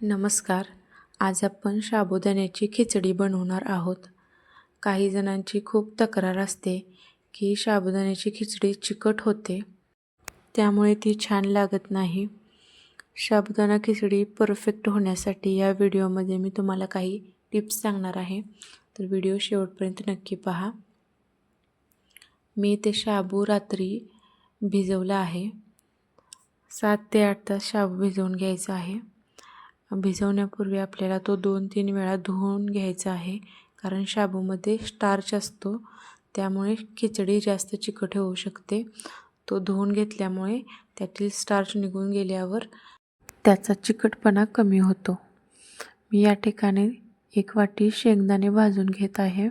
नमस्कार. आज आपण साबुदाण्याची खिचडी बनवणार आहोत. काही जणांची खूप तक्रार असते की साबुदाण्याची खिचडी चिकट होते, त्यामुळे ती छान लागत नाही. साबुदाणा खिचडी परफेक्ट होण्यासाठी या व्हिडिओमध्ये मी तुम्हाला काही टिप्स सांगणार आहे, तर व्हिडिओ शेवटपर्यंत नक्की पहा. मी ते शाबू रात्री भिजवला आहे. 7 ते 8 तास शाबू भिजवून घ्यायचा आहे. भिजवण्यापूर्वी आपल्याला तो 2-3 वेळा धुवून घ्यायचा आहे, कारण शाबूमध्ये स्टार्च असतो, त्यामुळे खिचडी जास्त चिकट होऊ शकते. तो धुवून घेतल्यामुळे त्यातील स्टार्च निघून गेल्यावर त्याचा चिकटपणा कमी होतो. मी या ठिकाणी 1 वाटी शेंगदाणे भाजून घेत आहे.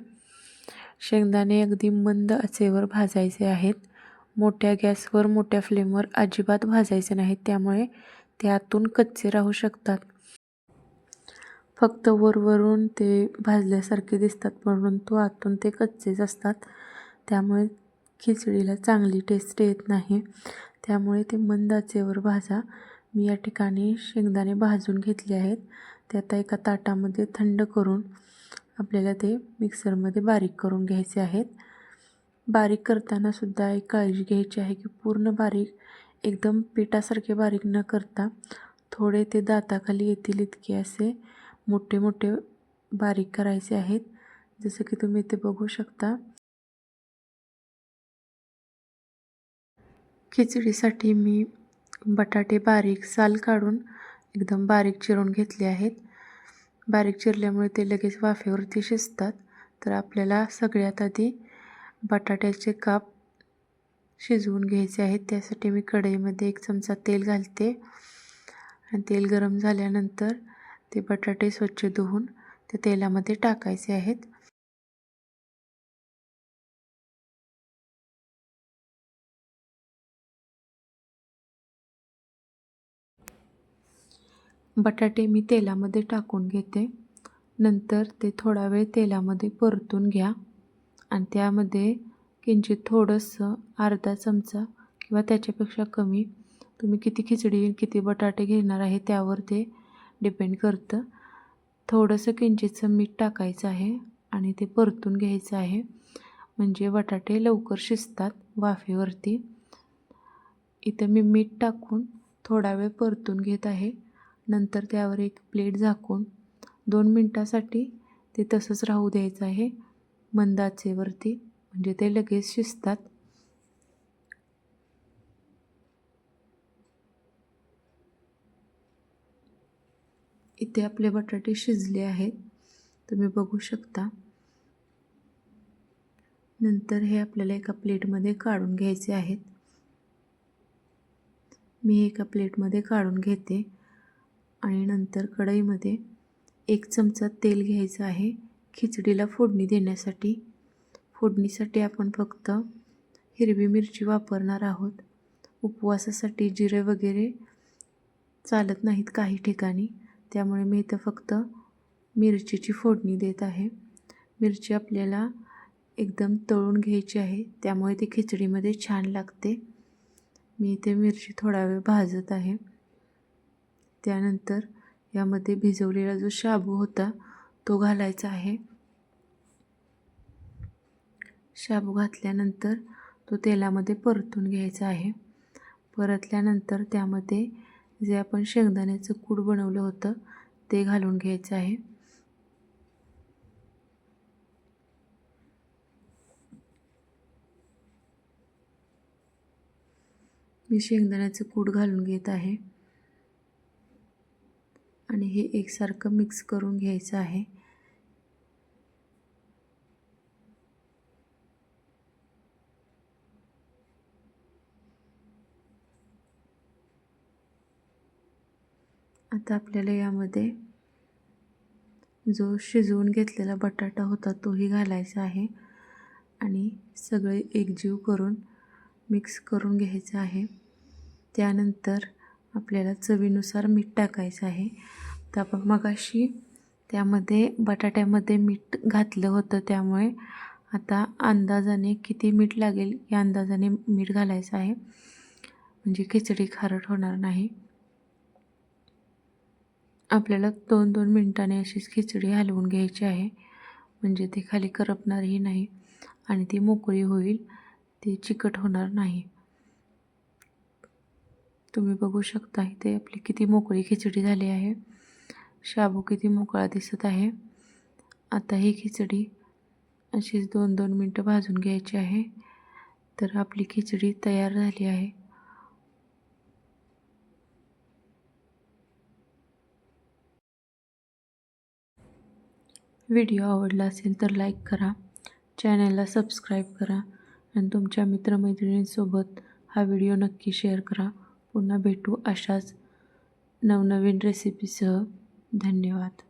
शेंगदाणे अगदी मंद आचेवर भाजायचे आहेत. मोठ्या गॅसवर मोठ्या फ्लेमवर अजिबात भाजायचे नाहीत, त्यामुळे ते आतून कच्चे राहू शकतात. फक्त वरवरून ते भाजल्यासारखे दिसतात, परंतु आतून ते कच्चेच असतात. त्यामुळे खिचडीला चांगली टेस्ट येत नाही. त्यामुळे ते मंद आचेवर भाजा. मी या ठिकाणी शेंगदाणे भाजून घेतले आहेत. ते आता एका ताटामध्ये थंड करून आपल्याला ते मिक्सरमध्ये बारीक करून घ्यायचे आहेत. बारीक करताना सुद्धा एक काळजी घ्यायची आहे की पूर्ण बारीक, एकदम पिठासारखे बारीक न करता थोडे ते दाताखाली येतील इतके असे मोठे मोठे बारीक करायचे आहेत. जसं की तुम्ही इथे बघू शकता. खिचडीसाठी मी बटाटे बारीक साल काढून एकदम बारीक चिरून घेतले आहेत. बारीक चिरल्यामुळे ते लगेच वाफेवरती शिजतात. तर आपल्याला सगळ्यात आधी बटाट्याचे काप शिजवून घ्यायचे आहेत. त्यासाठी मी कढईमध्ये 1 चमचा तेल घालते आणि तेल गरम झाल्यानंतर ते बटाटे स्वच्छ धुवून त्या तेलामध्ये टाकायचे आहेत. बटाटे मी तेलामध्ये टाकून घेते. नंतर ते थोडा वेळ तेलामध्ये परतून घ्या आणि त्यामध्ये किंचित थोडंसं अर्धा चमचा किंवा त्याच्यापेक्षा कमी, तुम्ही किती खिचडी किती बटाटे घेणार आहे त्यावर ते डिपेंड करतं, थोडंसं किंचितचं मीठ टाकायचं आहे आणि ते परतून घ्यायचं आहे. म्हणजे बटाटे लवकर शिजतात वाफेवरती. इथं मी मीठ टाकून थोडा वेळ परतून घेत आहे. नंतर त्यावर एक प्लेट झाकून 2 मिनटासाठी ते तसंच राहू द्यायचं आहे मंद आचेवरती, म्हणजे ते लगेच शिजतात. इथे आपले बटाटे शिजले आहेत, तुम्ही बघू शकता. नंतर हे आपल्याला एका प्लेटमध्ये काढून घ्यायचे आहेत. मी एका प्लेटमध्ये काढून घेते आणि नंतर कढईमध्ये 1 चमचा तेल घ्यायचं आहे खिचडीला फोडणी देण्यासाठी. फोडणीसाठी आपण फक्त हिरवी मिरची वापरणार आहोत. उपवासासाठी जिरे वगैरे चालत नाहीत काही ठिकाणी, त्यामुळे मी इथं फक्त मिरचीची फोडणी देत आहे. मिरची आपल्याला एकदम तळून घ्यायची आहे, त्यामुळे ती खिचडीमध्ये छान लागते. मी इथे मिरची थोडा वेळ भाजत आहे. त्यानंतर यामध्ये भिजवलेला जो शाबू होता तो घालायचा आहे. शाबू घातल्यानंतर तो तेलामध्ये परतून घ्यायचा आहे. परतल्यानंतर त्यामध्ये जे आपण शेंगदाण्याचं कूट बनवलं होतं ते घालून घ्यायचं आहे. मी शेंगदाण्याचं कूट घालून घेत आहे आणि हे एकसारखं मिक्स करून घ्यायचं आहे. आता आपल्याला यामध्ये जो शिजवून घेतलेला बटाटा होता तोही घालायचा आहे आणि सगळे एकजीव करून मिक्स करून घ्यायचं आहे. त्यानंतर आपल्याला चवीनुसार मीठ टाकायचं आहे. तर आपण मगाशी त्यामध्ये बटाट्यामध्ये मीठ घातलं होतं, त्यामुळे आता अंदाजाने किती मीठ लागेल या अंदाजाने मीठ घालायचं आहे, म्हणजे खिचडी खारट होणार नाही. आपल्याला 2-2 मिनिटांनी अशीच खिचडी हलवून घ्यायची आहे, म्हणजे ती खाली करपणारही नाही आणि ती मोकळी होईल, ती चिकट होणार नाही. तुम्ही बघू शकता इथे आपली किती मोकळी खिचडी झाली आहे. शाबू किती मोकळा दिसत आहे. आता ही खिचडी अशीच 2-2 मिनटं भाजून घ्यायची आहे. तर आपली खिचडी तयार झाली आहे. व्हिडिओ आवडला असेल तर लाईक करा, चॅनलला सबस्क्राईब करा आणि तुमच्या मित्रमैत्रिणींसोबत हा व्हिडिओ नक्की शेअर करा. पुन्हा भेटू अशाच नवनवीन रेसिपीसह. धन्यवाद.